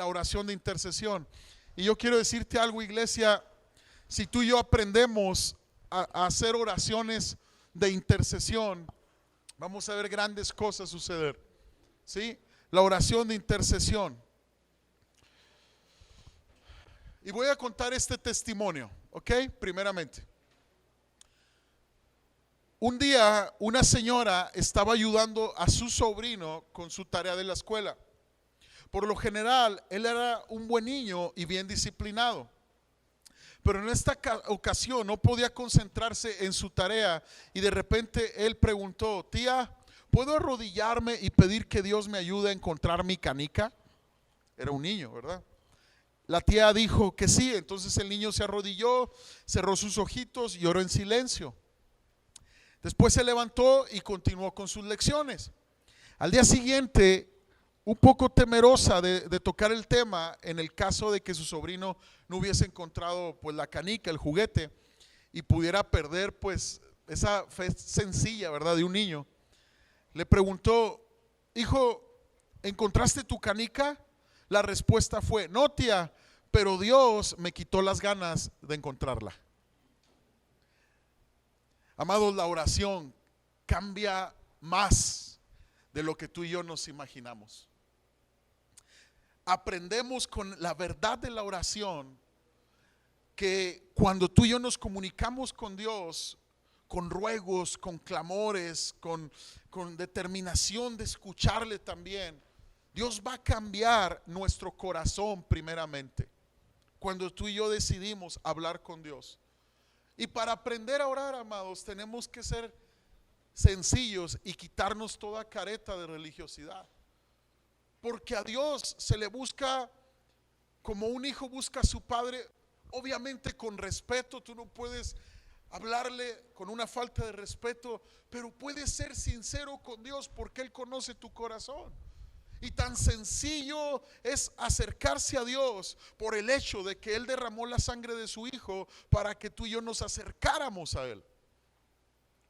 la oración de intercesión. Y yo quiero decirte algo, iglesia, si tú y yo aprendemos a hacer oraciones de intercesión, vamos a ver grandes cosas suceder. ¿Sí? La oración de intercesión. Y voy a contar este testimonio, ¿ok? Primeramente. Un día una señora estaba ayudando a su sobrino con su tarea de la escuela. Por lo general, él era un buen niño y bien disciplinado. Pero en esta ocasión no podía concentrarse en su tarea y de repente él preguntó: tía, ¿puedo arrodillarme y pedir que Dios me ayude a encontrar mi canica? Era un niño, ¿verdad? La tía dijo que sí. Entonces el niño se arrodilló, cerró sus ojitos y oró en silencio. Después se levantó y continuó con sus lecciones. Al día siguiente, un poco temerosa de tocar el tema en el caso de que su sobrino no hubiese encontrado pues la canica, el juguete, y pudiera perder pues esa fe sencilla, ¿verdad?, de un niño, le preguntó: hijo, ¿encontraste tu canica? La respuesta fue: no, tía, pero Dios me quitó las ganas de encontrarla. Amados, la oración cambia más de lo que tú y yo nos imaginamos. Aprendemos con la verdad de la oración que cuando tú y yo nos comunicamos con Dios, con ruegos, con clamores, con determinación de escucharle también, Dios va a cambiar nuestro corazón primeramente, cuando tú y yo decidimos hablar con Dios. Y para aprender a orar, amados, tenemos que ser sencillos y quitarnos toda careta de religiosidad. Porque a Dios se le busca como un hijo busca a su padre, obviamente con respeto. Tú no puedes hablarle con una falta de respeto, pero puedes ser sincero con Dios porque Él conoce tu corazón. Y tan sencillo es acercarse a Dios por el hecho de que Él derramó la sangre de su Hijo para que tú y yo nos acercáramos a Él.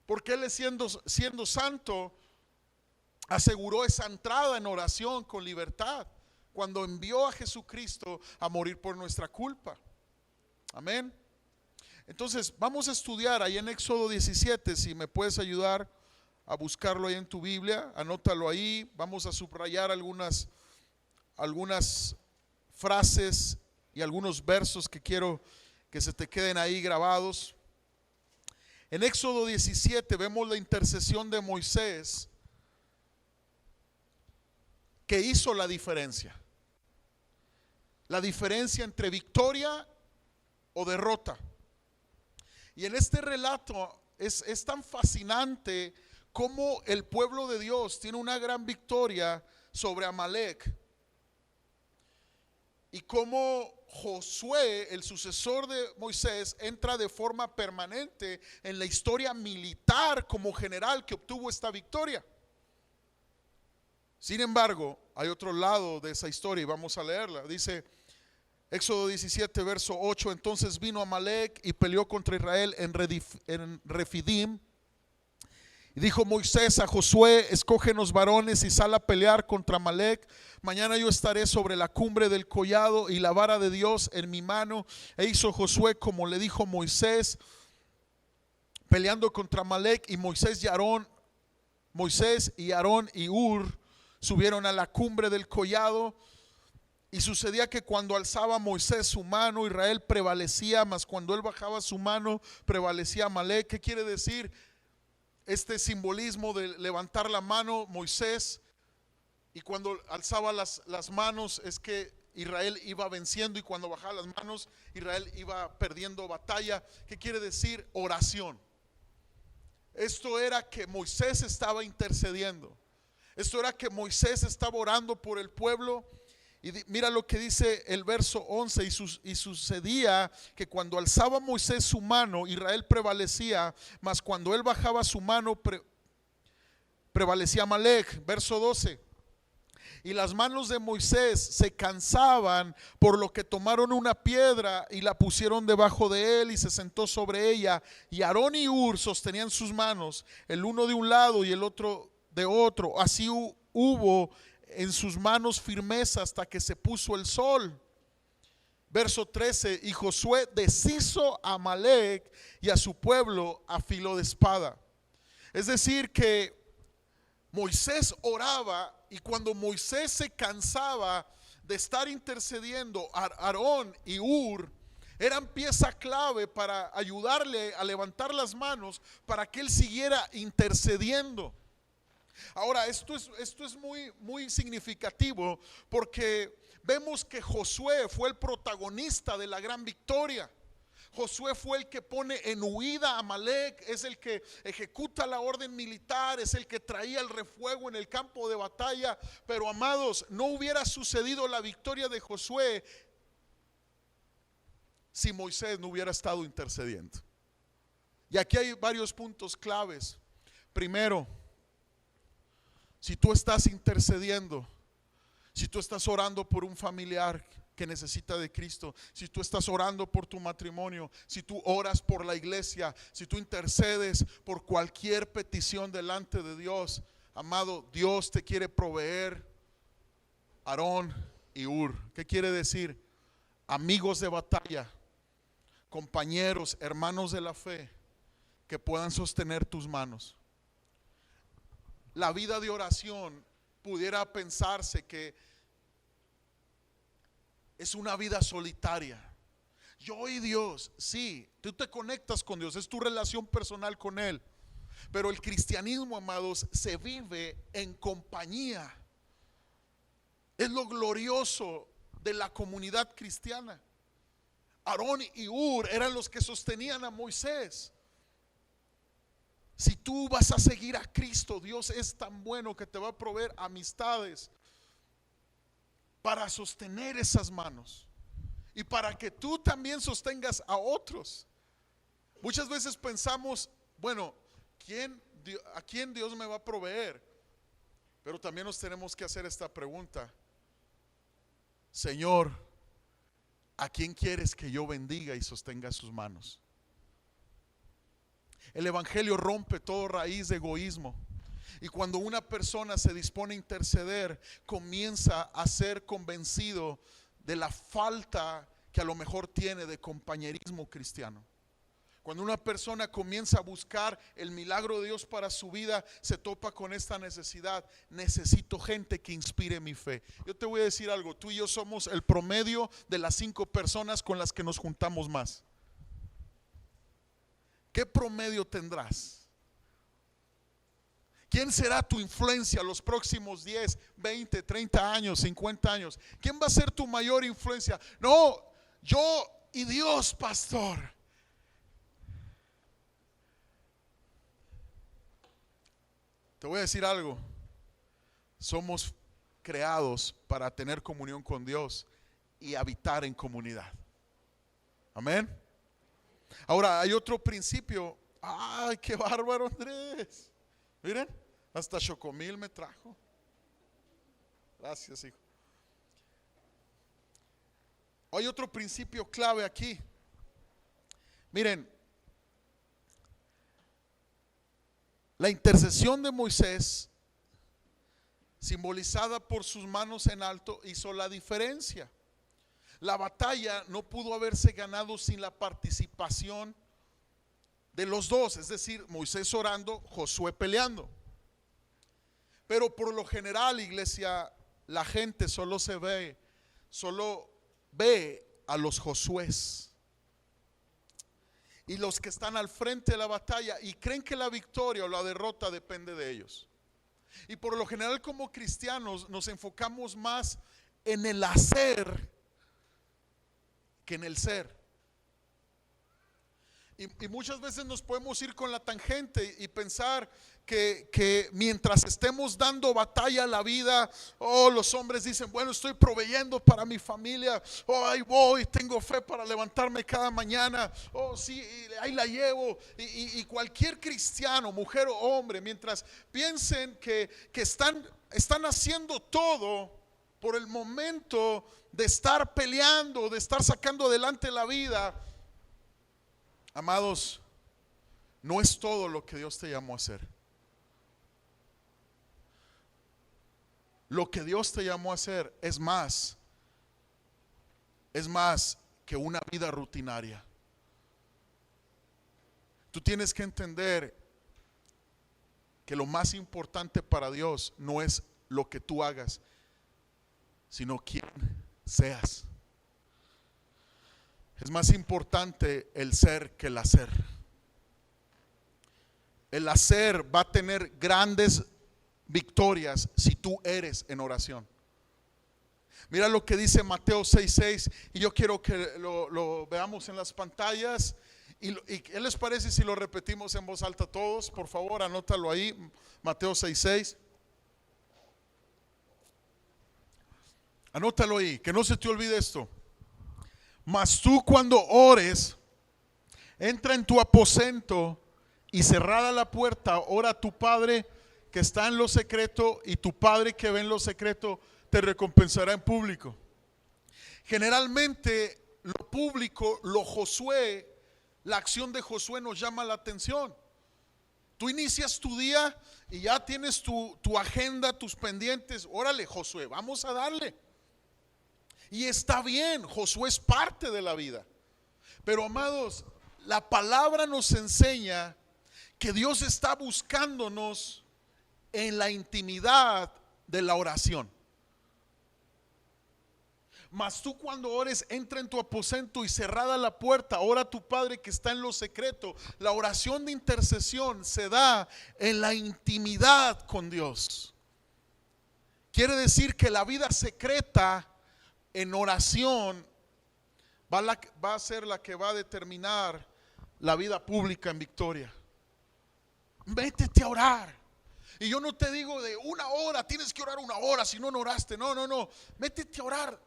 Porque Él, siendo santo, aseguró esa entrada en oración con libertad cuando envió a Jesucristo a morir por nuestra culpa. Amén. Entonces vamos a estudiar ahí en Éxodo 17. Si me puedes ayudar a buscarlo ahí en tu Biblia, anótalo ahí. Vamos a subrayar algunas frases y algunos versos que quiero que se te queden ahí grabados. En Éxodo 17 vemos la intercesión de Moisés, que hizo la diferencia entre victoria o derrota. Y en este relato es tan fascinante cómo el pueblo de Dios tiene una gran victoria sobre Amalek, y cómo Josué, el sucesor de Moisés, entra de forma permanente en la historia militar como general que obtuvo esta victoria. Sin embargo, hay otro lado de esa historia y vamos a leerla. Dice Éxodo 17, verso 8: entonces vino Amalek y peleó contra Israel en Refidim. Y dijo Moisés a Josué: escógenos varones y sal a pelear contra Amalek. Mañana yo estaré sobre la cumbre del collado y la vara de Dios en mi mano. E hizo Josué como le dijo Moisés, peleando contra Amalek. Y Moisés y Aarón y Hur subieron a la cumbre del collado. Y sucedía que cuando alzaba Moisés su mano, Israel prevalecía, mas cuando él bajaba su mano, prevalecía Amalek. ¿Qué quiere decir este simbolismo de levantar la mano Moisés? Y cuando alzaba las manos es que Israel iba venciendo, y cuando bajaba las manos Israel iba perdiendo batalla. ¿Qué quiere decir? Oración. Esto era que Moisés estaba intercediendo. Esto era que Moisés estaba orando por el pueblo. Y mira lo que dice el verso 11: y sucedía que cuando alzaba Moisés su mano, Israel prevalecía, mas cuando él bajaba su mano, prevalecía Amalek. Verso 12: y las manos de Moisés se cansaban, por lo que tomaron una piedra y la pusieron debajo de él y se sentó sobre ella. Y Aarón y Hur sostenían sus manos, el uno de un lado y el otro de otro. Así hubo en sus manos firmeza hasta que se puso el sol. Verso 13, y Josué deshizo a Amalec y a su pueblo a filo de espada. Es decir que Moisés oraba, y cuando Moisés se cansaba de estar intercediendo, Aarón y Hur eran pieza clave para ayudarle a levantar las manos para que él siguiera intercediendo. Ahora, esto es muy significativo, porque vemos que Josué fue el protagonista de la gran victoria. Josué fue el que pone en huida a Amalec, es el que ejecuta la orden militar, es el que traía el refuego en el campo de batalla. Pero amados, no hubiera sucedido la victoria de Josué si Moisés no hubiera estado intercediendo. Y aquí hay varios puntos claves. Primero, si tú estás intercediendo, si tú estás orando por un familiar que necesita de Cristo, si tú estás orando por tu matrimonio, si tú oras por la iglesia, si tú intercedes por cualquier petición delante de Dios, amado, Dios te quiere proveer Aarón y Hur. ¿Qué quiere decir? Amigos de batalla, compañeros, hermanos de la fe, que puedan sostener tus manos. La vida de oración pudiera pensarse que es una vida solitaria. Yo y Dios, sí, tú te conectas con Dios, es tu relación personal con Él. Pero el cristianismo, amados, se vive en compañía. Es lo glorioso de la comunidad cristiana. Aarón y Hur eran los que sostenían a Moisés. Si tú vas a seguir a Cristo, Dios es tan bueno que te va a proveer amistades para sostener esas manos y para que tú también sostengas a otros. Muchas veces pensamos, bueno, ¿a quién Dios me va a proveer? Pero también nos tenemos que hacer esta pregunta: Señor, ¿a quién quieres que yo bendiga y sostenga sus manos? El evangelio rompe toda raíz de egoísmo. Y cuando una persona se dispone a interceder, comienza a ser convencido de la falta que a lo mejor tiene de compañerismo cristiano. Cuando una persona comienza a buscar el milagro de Dios para su vida, se topa con esta necesidad: necesito gente que inspire mi fe. Yo te voy a decir algo, tú y yo somos el promedio de las 5 personas con las que nos juntamos más. ¿Qué promedio tendrás? ¿Quién será tu influencia los próximos 10, 20, 30 años, 50 años? ¿Quién va a ser tu mayor influencia? No, yo y Dios, pastor. Te voy a decir algo. Somos creados para tener comunión con Dios y habitar en comunidad. Amén. Ahora hay otro principio. Ay, qué bárbaro, Andrés. Miren, hasta chocomil me trajo. Gracias, hijo. Hay otro principio clave aquí. Miren, la intercesión de Moisés, simbolizada por sus manos en alto, hizo la diferencia. La batalla no pudo haberse ganado sin la participación de los dos, es decir, Moisés orando, Josué peleando. Pero por lo general, iglesia, la gente solo ve a los Josués y los que están al frente de la batalla, y creen que la victoria o la derrota depende de ellos. Y por lo general, como cristianos, nos enfocamos más en el hacer que en el ser. Y muchas veces nos podemos ir con la tangente y pensar que mientras estemos dando batalla a la vida, los hombres dicen, bueno, estoy proveyendo para mi familia, ahí voy, tengo fe para levantarme cada mañana, sí, ahí la llevo. Y cualquier cristiano, mujer o hombre, mientras piensen que están haciendo todo por el momento de estar peleando, de estar sacando adelante la vida, amados, no es todo lo que Dios te llamó a hacer. lo que Dios te llamó a hacer es más que una vida rutinaria. Tú tienes que entender que lo más importante para Dios no es lo que tú hagas, sino quién seas. Es más importante el ser que el hacer. El hacer va a tener grandes victorias si tú eres en oración. Mira lo que dice Mateo 6:6, y yo quiero que lo veamos en las pantallas. ¿Y qué les parece si lo repetimos en voz alta todos? Por favor, anótalo ahí, Mateo 6:6. Anótalo ahí, que no se te olvide esto. Mas tú, cuando ores, entra en tu aposento y cerrada la puerta, ora a tu Padre que está en lo secreto, y tu Padre que ve en lo secreto te recompensará en público. Generalmente lo público, la acción de Josué nos llama la atención. Tú inicias tu día y ya tienes tu agenda, tus pendientes. Órale, Josué, vamos a darle. Y está bien, Josué es parte de la vida. Pero amados, la palabra nos enseña que Dios está buscándonos en la intimidad de la oración. Mas tú, cuando ores, entra en tu aposento y cerrada la puerta, ora a tu Padre que está en lo secreto. La oración de intercesión se da en la intimidad con Dios. Quiere decir que la vida secreta en oración va a ser la que va a determinar la vida pública en victoria. Métete a orar. Y yo no te digo de una hora, tienes que orar una hora si no oraste. No. Métete a orar.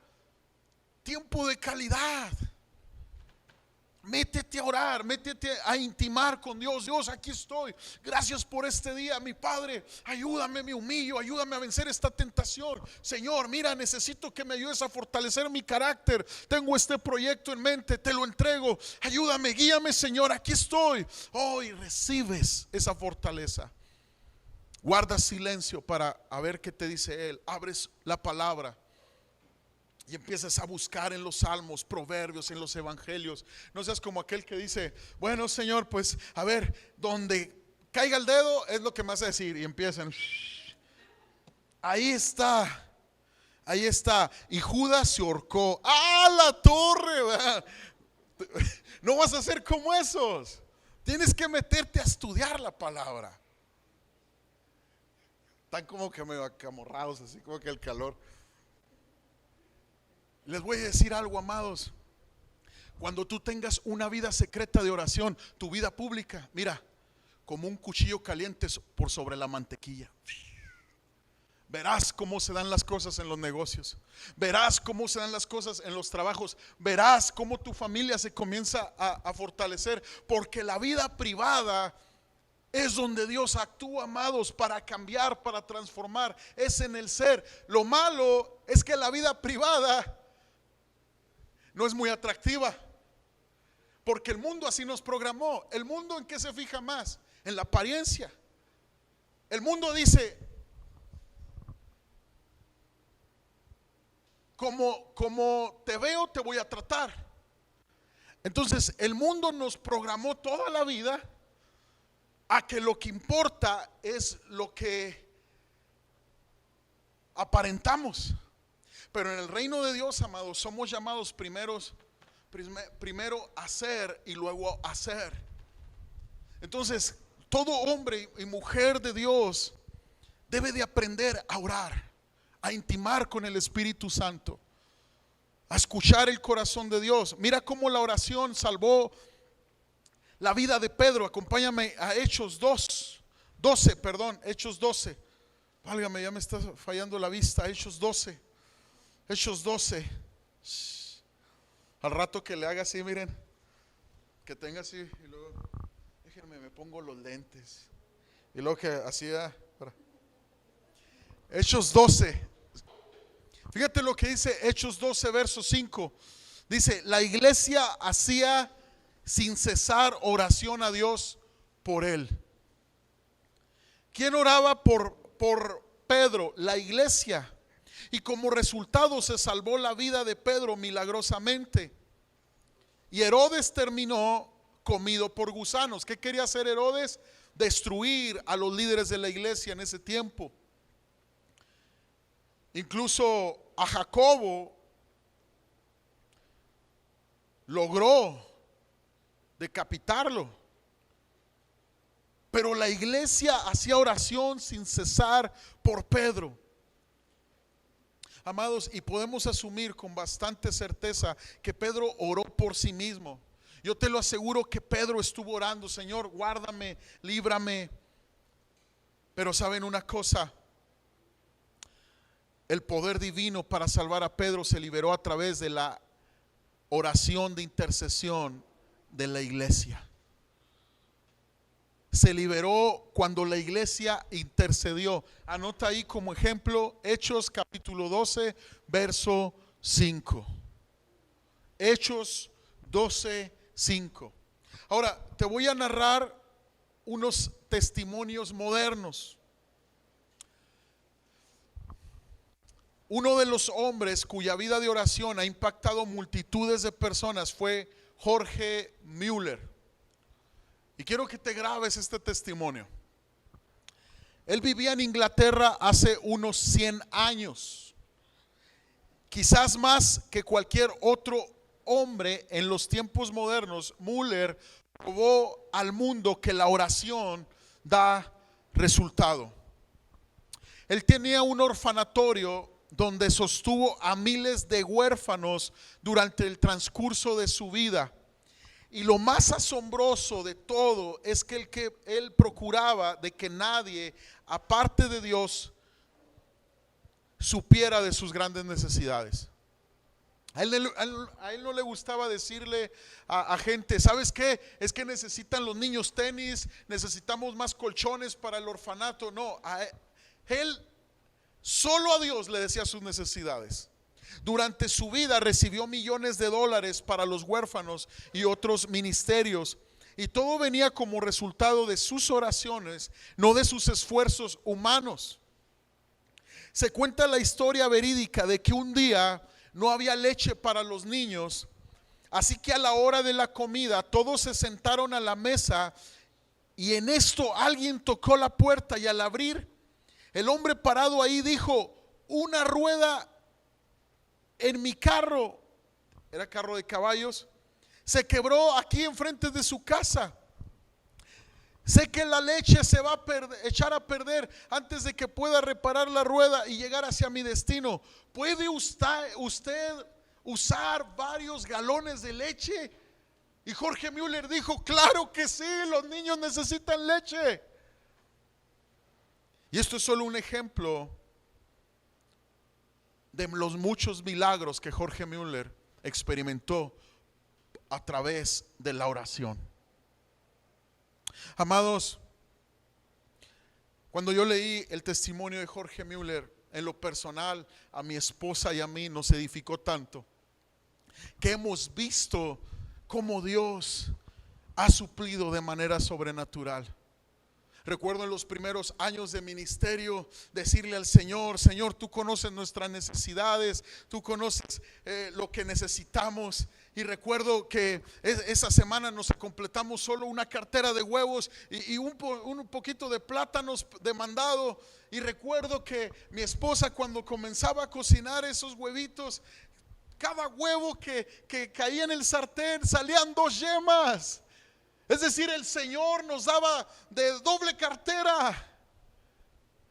Tiempo de calidad. Métete a orar, métete a intimar con Dios. Dios, aquí estoy. Gracias por este día, mi Padre. Ayúdame, me humillo, ayúdame a vencer esta tentación. Señor, mira, necesito que me ayudes a fortalecer mi carácter. Tengo este proyecto en mente, te lo entrego. Ayúdame, guíame, Señor, aquí estoy. Hoy recibes esa fortaleza. Guarda silencio para a ver qué te dice Él. Abres la palabra y empiezas a buscar en los salmos, proverbios, en los evangelios. No seas como aquel que dice: bueno, Señor, pues a ver, donde caiga el dedo es lo que me vas a decir. Y empiezan. Ahí está. Y Judas se ahorcó. ¡Ah, la torre! ¿Verdad? No vas a ser como esos. Tienes que meterte a estudiar la palabra. Están como que medio acamorrados, así como que el calor. Les voy a decir algo, amados. Cuando tú tengas una vida secreta de oración, tu vida pública, mira, como un cuchillo caliente por sobre la mantequilla. Verás cómo se dan las cosas en los negocios. Verás cómo se dan las cosas en los trabajos. Verás cómo tu familia se comienza a fortalecer. Porque la vida privada es donde Dios actúa, amados, para cambiar, para transformar. Es en el ser. Lo malo es que la vida privada no es muy atractiva, porque el mundo así nos programó. El mundo, ¿en qué se fija más? En la apariencia. El mundo dice: como te veo, te voy a tratar. Entonces el mundo nos programó toda la vida a que lo que importa es lo que aparentamos. Pero en el reino de Dios, amados, somos llamados primero a hacer y luego a hacer. Entonces, todo hombre y mujer de Dios debe de aprender a orar, a intimar con el Espíritu Santo, a escuchar el corazón de Dios. Mira cómo la oración salvó la vida de Pedro. Acompáñame a Hechos 12. Hechos 12. Válgame, ya me está fallando la vista. Hechos 12. Al rato que le haga así, miren, que tenga así, y luego déjenme, me pongo los lentes, y luego que hacía Hechos 12. Fíjate lo que dice Hechos 12 verso 5. Dice: la iglesia hacía sin cesar oración a Dios por él. ¿Quién oraba por Pedro? La iglesia. Y como resultado se salvó la vida de Pedro milagrosamente. Y Herodes terminó comido por gusanos. ¿Qué quería hacer Herodes? Destruir a los líderes de la iglesia en ese tiempo. Incluso a Jacobo logró decapitarlo. Pero la iglesia hacía oración sin cesar por Pedro. Amados, y podemos asumir con bastante certeza que Pedro oró por sí mismo. Yo te lo aseguro que Pedro estuvo orando: Señor, guárdame, líbrame. Pero saben una cosa, el poder divino para salvar a Pedro se liberó a través de la oración de intercesión de la iglesia. Se liberó cuando la iglesia intercedió. Anota ahí como ejemplo Hechos capítulo 12 verso 5. Hechos 12, 5. Ahora te voy a narrar unos testimonios modernos. Uno de los hombres cuya vida de oración ha impactado multitudes de personas fue Jorge Müller. Y quiero que te grabes este testimonio. Él vivía en Inglaterra hace unos 100 años. Quizás más que cualquier otro hombre en los tiempos modernos, Müller probó al mundo que la oración da resultado. Él tenía un orfanatorio donde sostuvo a miles de huérfanos durante el transcurso de su vida. Y lo más asombroso de todo es que él procuraba de que nadie, aparte de Dios, supiera de sus grandes necesidades. A él no le gustaba decirle a gente: ¿sabes qué? Es que necesitan los niños tenis, necesitamos más colchones para el orfanato. No, él solo a Dios le decía sus necesidades. Durante su vida recibió millones de dólares para los huérfanos y otros ministerios, y todo venía como resultado de sus oraciones, no de sus esfuerzos humanos. Se cuenta la historia verídica de que un día no había leche para los niños, así que a la hora de la comida todos se sentaron a la mesa, y en esto alguien tocó la puerta, y al abrir, el hombre parado ahí dijo: una rueda en mi carro, era carro de caballos, se quebró aquí enfrente de su casa. Sé que la leche se va a echar a perder antes de que pueda reparar la rueda y llegar hacia mi destino. ¿Puede usted usar varios galones de leche? Y Jorge Müller dijo: claro que sí, los niños necesitan leche. Y esto es solo un ejemplo de los muchos milagros que Jorge Müller experimentó a través de la oración. Amados, cuando yo leí el testimonio de Jorge Müller, en lo personal, a mi esposa y a mí nos edificó tanto, que hemos visto cómo Dios ha suplido de manera sobrenatural. Recuerdo en los primeros años de ministerio decirle al Señor: Señor, tú conoces nuestras necesidades, tú conoces lo que necesitamos. Y recuerdo que esa semana nos completamos solo una cartera de huevos y un poquito de plátanos de mandado. Y recuerdo que mi esposa, cuando comenzaba a cocinar esos huevitos, cada huevo que caía en el sartén salían 2 yemas. Es decir, el Señor nos daba de doble cartera.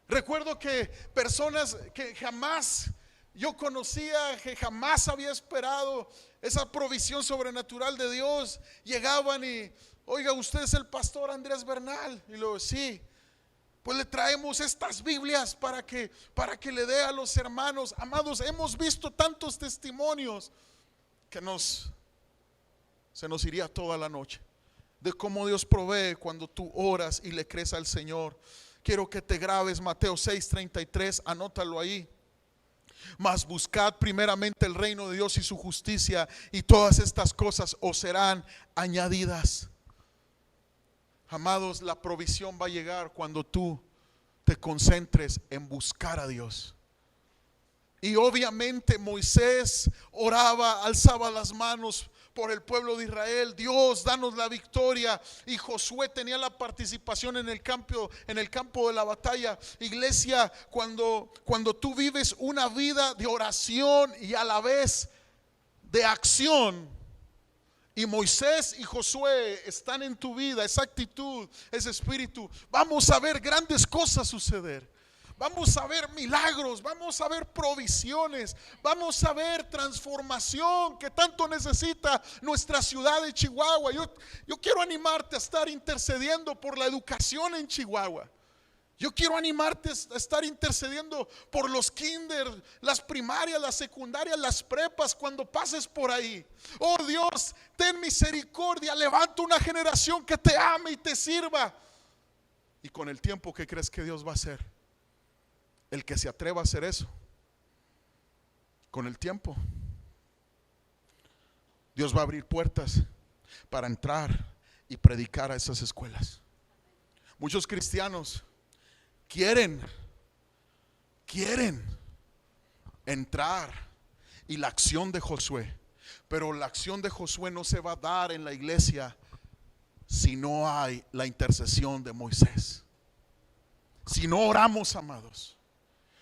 Recuerdo que personas que jamás yo conocía, que jamás había esperado esa provisión sobrenatural de Dios, llegaban y: oiga, usted es el pastor Andrés Bernal. Y luego: sí, pues le traemos estas Biblias para que le dé a los hermanos. Amados, hemos visto tantos testimonios que se nos iría toda la noche de cómo Dios provee cuando tú oras y le crees al Señor. Quiero que te grabes Mateo 6:33, anótalo ahí. Mas buscad primeramente el reino de Dios y su justicia, y todas estas cosas os serán añadidas. Amados, la provisión va a llegar cuando tú te concentres en buscar a Dios. Y obviamente Moisés oraba, alzaba las manos por el pueblo de Israel. Dios, danos la victoria. Y Josué tenía la participación en el campo de la batalla. Iglesia, cuando tú vives una vida de oración y a la vez de acción, y Moisés y Josué están en tu vida, esa actitud, ese espíritu, vamos a ver grandes cosas suceder. Vamos a ver milagros, vamos a ver provisiones, vamos a ver transformación que tanto necesita nuestra ciudad de Chihuahua. Yo quiero animarte a estar intercediendo por la educación en Chihuahua. Yo quiero animarte a estar intercediendo por los kinder, las primarias, las secundarias, las prepas, cuando pases por ahí. Oh Dios, ten misericordia, levanta una generación que te ame y te sirva. Y con el tiempo, ¿qué crees que Dios va a hacer? El que se atreva a hacer eso, con el tiempo, Dios va a abrir puertas para entrar y predicar a esas escuelas. Muchos cristianos quieren entrar y la acción de Josué, pero la acción de Josué no se va a dar en la iglesia si no hay la intercesión de Moisés. Si no oramos, amados.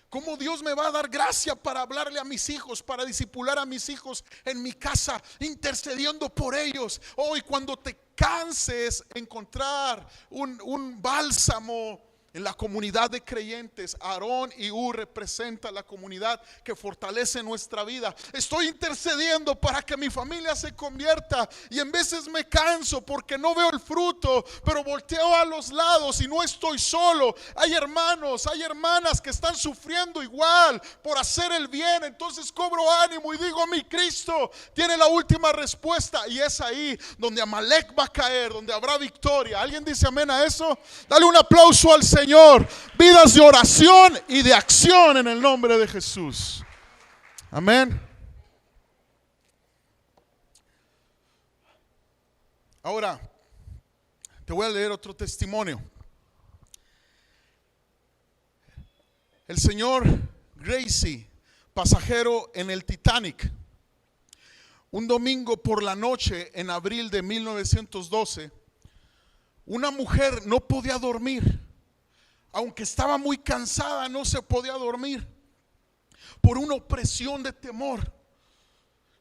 ¿Cómo Dios me va a dar gracia para hablarle a mis hijos, para discipular a mis hijos en mi casa, intercediendo por ellos? Hoy, cuando te canses, encontrar un bálsamo en la comunidad de creyentes. Aarón y Hur representan la comunidad que fortalece nuestra vida. Estoy intercediendo para que mi familia se convierta, y en veces me canso porque no veo el fruto, pero volteo a los lados y no estoy solo. Hay hermanos, hay hermanas que están sufriendo igual por hacer el bien. Entonces cobro ánimo y digo: mi Cristo tiene la última respuesta, y es ahí donde Amalek va a caer, donde habrá victoria. ¿Alguien dice amén a eso? Dale un aplauso al Señor. Vidas de oración y de acción en el nombre de Jesús. Amén. Ahora te voy a leer otro testimonio. El señor Gracie, pasajero en el Titanic, un domingo por la noche en abril de 1912, una mujer no podía dormir. Aunque estaba muy cansada, no se podía dormir por una opresión de temor.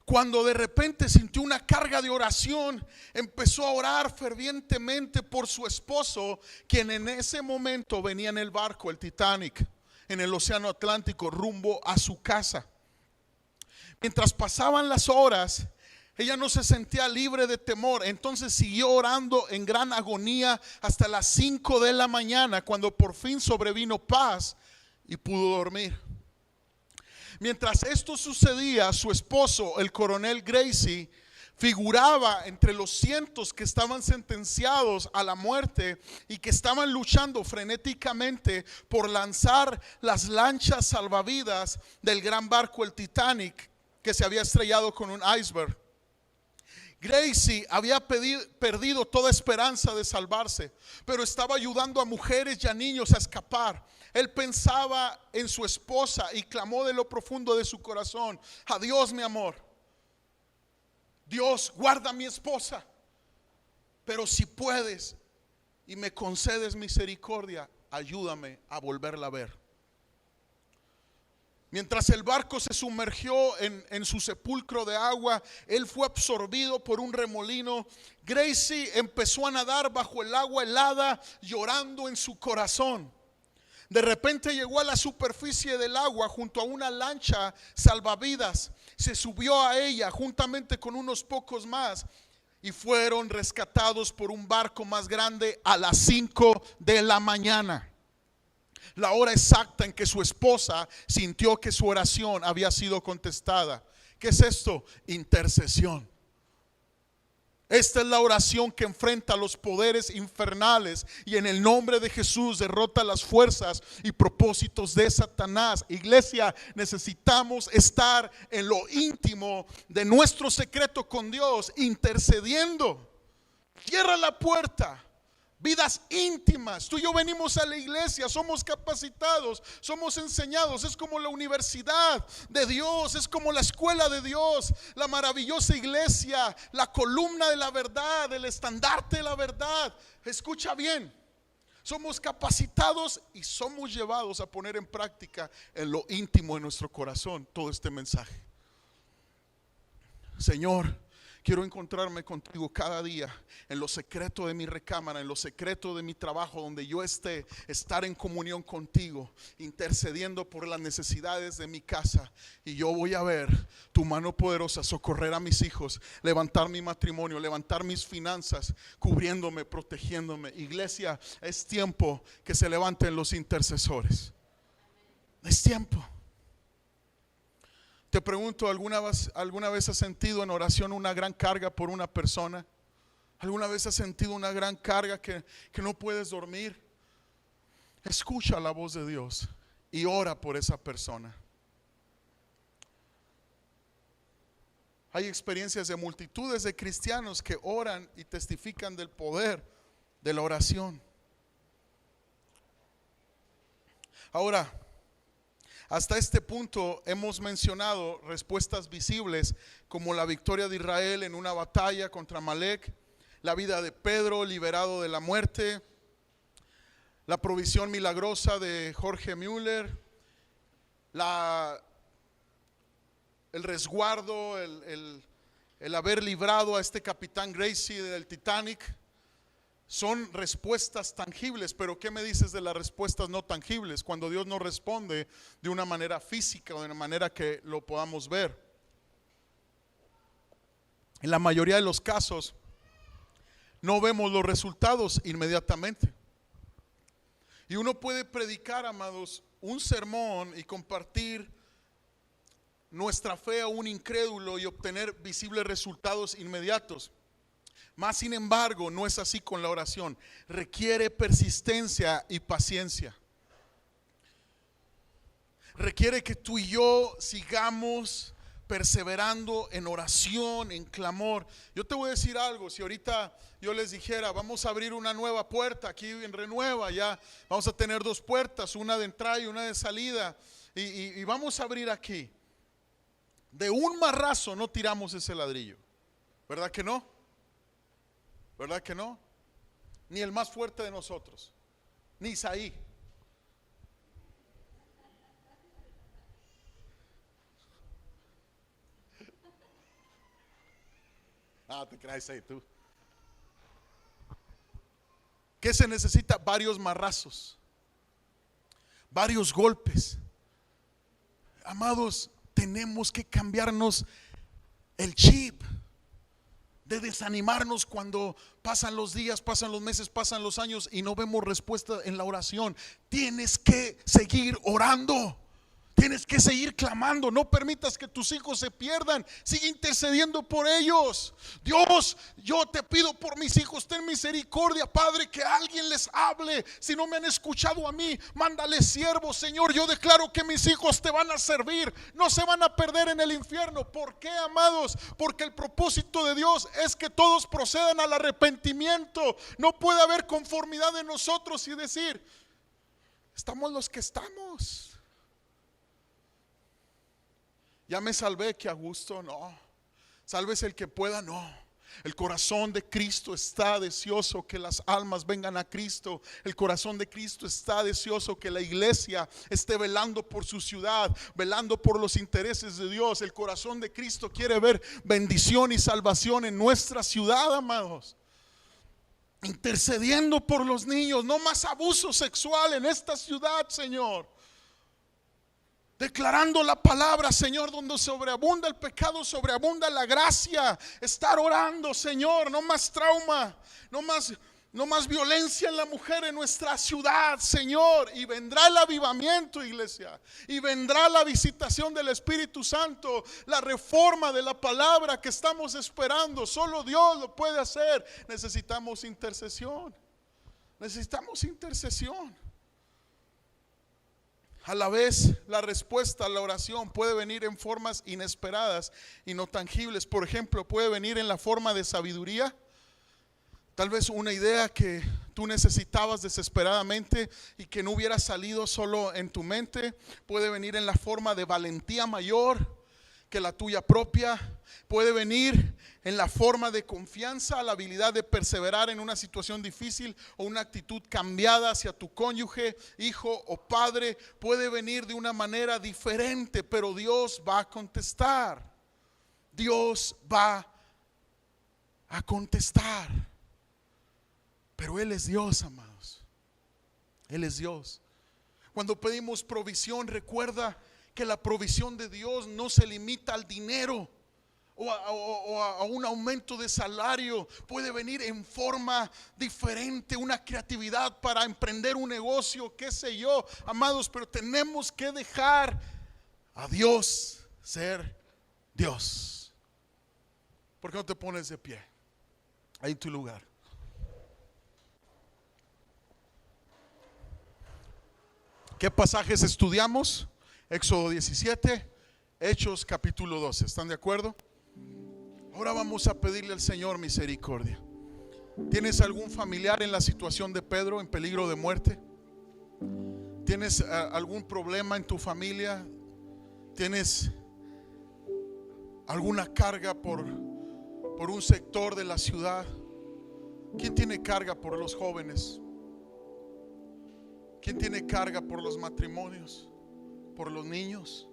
Cuando de repente sintió una carga de oración, empezó a orar fervientemente por su esposo, quien en ese momento venía en el barco, el Titanic, en el océano Atlántico, rumbo a su casa. Mientras pasaban las horas, ella no se sentía libre de temor. Entonces siguió orando en gran agonía hasta las 5 de la mañana, cuando por fin sobrevino paz y pudo dormir. Mientras esto sucedía, su esposo, el coronel Gracie, figuraba entre los cientos que estaban sentenciados a la muerte y que estaban luchando frenéticamente por lanzar las lanchas salvavidas del gran barco, el Titanic, que se había estrellado con un iceberg. Gracie había perdido toda esperanza de salvarse, pero estaba ayudando a mujeres y a niños a escapar. Él pensaba en su esposa y clamó de lo profundo de su corazón: adiós, mi amor. Dios, guarda a mi esposa, pero si puedes y me concedes misericordia, ayúdame a volverla a ver. Mientras el barco se sumergió en su sepulcro de agua, él fue absorbido por un remolino. Gracie empezó a nadar bajo el agua helada, llorando en su corazón. De repente llegó a la superficie del agua junto a una lancha salvavidas. Se subió a ella juntamente con unos pocos más y fueron rescatados por un barco más grande a las 5 de la mañana. La hora exacta en que su esposa sintió que su oración había sido contestada. ¿Qué es esto? Intercesión. Esta es la oración que enfrenta los poderes infernales y en el nombre de Jesús derrota las fuerzas y propósitos de Satanás. Iglesia, necesitamos estar en lo íntimo de nuestro secreto con Dios, intercediendo. Cierra la puerta. Vidas íntimas. Tú y yo venimos a la iglesia, somos capacitados, somos enseñados. Es como la universidad de Dios, es como la escuela de Dios, la maravillosa iglesia, la columna de la verdad, el estandarte de la verdad. Escucha bien, somos capacitados y somos llevados a poner en práctica en lo íntimo de nuestro corazón todo este mensaje. Señor, quiero encontrarme contigo cada día en lo secreto de mi recámara, en lo secreto de mi trabajo, donde yo esté, estar en comunión contigo, intercediendo por las necesidades de mi casa. Y yo voy a ver tu mano poderosa socorrer a mis hijos, levantar mi matrimonio, levantar mis finanzas, cubriéndome, protegiéndome. Iglesia, es tiempo que se levanten los intercesores. Es tiempo. Te pregunto, ¿alguna vez has sentido en oración una gran carga por una persona? ¿Alguna vez has sentido una gran carga que no puedes dormir? Escucha la voz de Dios y ora por esa persona. Hay experiencias de multitudes de cristianos que oran y testifican del poder de la oración. Ahora, hasta este punto hemos mencionado respuestas visibles como la victoria de Israel en una batalla contra Amalek, la vida de Pedro liberado de la muerte, la provisión milagrosa de Jorge Müller, el resguardo, el haber librado a este capitán Gracie del Titanic. Son respuestas tangibles, pero ¿qué me dices de las respuestas no tangibles? Cuando Dios no responde de una manera física o de una manera que lo podamos ver. En la mayoría de los casos no vemos los resultados inmediatamente. Y uno puede predicar, amados, un sermón y compartir nuestra fe a un incrédulo y obtener visibles resultados inmediatos. Mas sin embargo, no es así con la oración. Requiere persistencia y paciencia. Requiere que tú y yo sigamos perseverando en oración, en clamor. Yo te voy a decir algo. Si ahorita yo les dijera, vamos a abrir una nueva puerta aquí en Renueva, ya vamos a tener dos puertas, una de entrada y una de salida, y vamos a abrir aquí. De un marrazo no tiramos ese ladrillo, ¿verdad que no? ¿Verdad que no? Ni el más fuerte de nosotros, ni Isaí. Ah, te creas Isaí tú. ¿Qué se necesita? Varios marrazos, varios golpes. Amados, tenemos que cambiarnos el chip de desanimarnos cuando pasan los días, pasan los meses, pasan los años y no vemos respuesta en la oración. Tienes que seguir orando. Tienes que seguir clamando. No permitas que tus hijos se pierdan. Sigue intercediendo por ellos. Dios, yo te pido por mis hijos, ten misericordia, Padre, que alguien les hable. Si no me han escuchado a mí, mándale siervos, Señor. Yo declaro que mis hijos te van a servir, no se van a perder en el infierno. ¿Por qué, amados? Porque el propósito de Dios es que todos procedan al arrepentimiento. No puede haber conformidad en nosotros y decir, estamos los que estamos. Ya me salvé, que a gusto, no. Sálvese el que pueda, no. El corazón de Cristo está deseoso que las almas vengan a Cristo. El corazón de Cristo está deseoso que la iglesia esté velando por su ciudad, velando por los intereses de Dios. El corazón de Cristo quiere ver bendición y salvación en nuestra ciudad, amados. Intercediendo por los niños, no más abuso sexual en esta ciudad, Señor. Declarando la palabra, Señor, donde sobreabunda el pecado, sobreabunda la gracia. Estar orando, Señor, no más trauma, no más violencia en la mujer en nuestra ciudad, Señor. Y vendrá el avivamiento, iglesia. Y vendrá la visitación del Espíritu Santo, la reforma de la palabra que estamos esperando. Solo Dios lo puede hacer. Necesitamos intercesión. Necesitamos intercesión. A la vez, la respuesta a la oración puede venir en formas inesperadas y no tangibles. Por ejemplo, puede venir en la forma de sabiduría. Tal vez una idea que tú necesitabas desesperadamente y que no hubiera salido solo en tu mente. Puede venir en la forma de valentía mayor que la tuya propia. Puede venir en la forma de confianza, la habilidad de perseverar en una situación difícil o una actitud cambiada hacia tu cónyuge, hijo o padre. Puede venir de una manera diferente, pero Dios va a contestar. Dios va a contestar. Pero Él es Dios, amados. Él es Dios. Cuando pedimos provisión, recuerda que la provisión de Dios no se limita al dinero o a un aumento de salario. Puede venir en forma diferente, una creatividad para emprender un negocio, qué sé yo, amados. Pero tenemos que dejar a Dios ser Dios. ¿Por qué no te pones de pie ahí en tu lugar? ¿Qué pasajes estudiamos? Éxodo 17, Hechos capítulo 12. ¿Están de acuerdo? Ahora vamos a pedirle al Señor misericordia. ¿Tienes algún familiar en la situación de Pedro, en peligro de muerte? ¿Tienes algún problema en tu familia? ¿Tienes alguna carga por un sector de la ciudad? ¿Quién tiene carga por los jóvenes? ¿Quién tiene carga por los matrimonios? ¿Por los niños?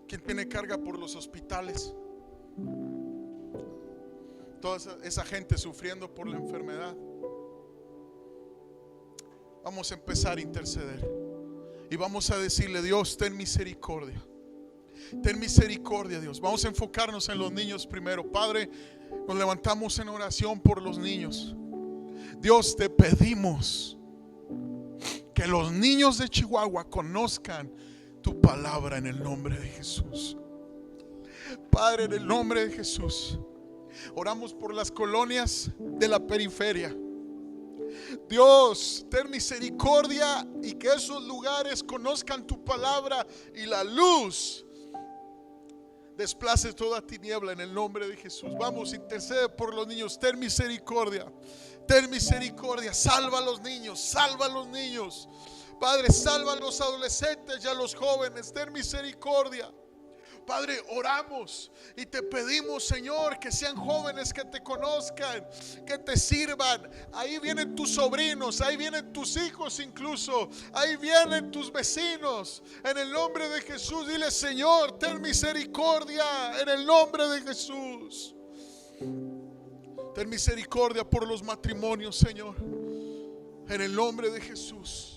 ¿Quién tiene carga por los hospitales? Toda esa gente sufriendo por la enfermedad. Vamos a empezar a interceder y vamos a decirle: Dios, ten misericordia. Ten misericordia, Dios. Vamos a enfocarnos en los niños primero. Padre, nos levantamos en oración por los niños. Dios, te pedimos que los niños de Chihuahua conozcan tu palabra en el nombre de Jesús. Padre, en el nombre de Jesús, oramos por las colonias de la periferia. Dios, ten misericordia y que esos lugares conozcan tu palabra y la luz desplace toda tiniebla en el nombre de Jesús. Vamos, intercede por los niños. Ten misericordia. Ten misericordia. Salva a los niños. Salva a los niños. Padre, salva a los adolescentes y a los jóvenes. Ten misericordia. Padre, oramos y te pedimos, Señor, que sean jóvenes que te conozcan, que te sirvan. Ahí vienen tus sobrinos, ahí vienen tus hijos incluso, ahí vienen tus vecinos. En el nombre de Jesús, dile: Señor, ten misericordia en el nombre de Jesús. Ten misericordia por los matrimonios, Señor, en el nombre de Jesús.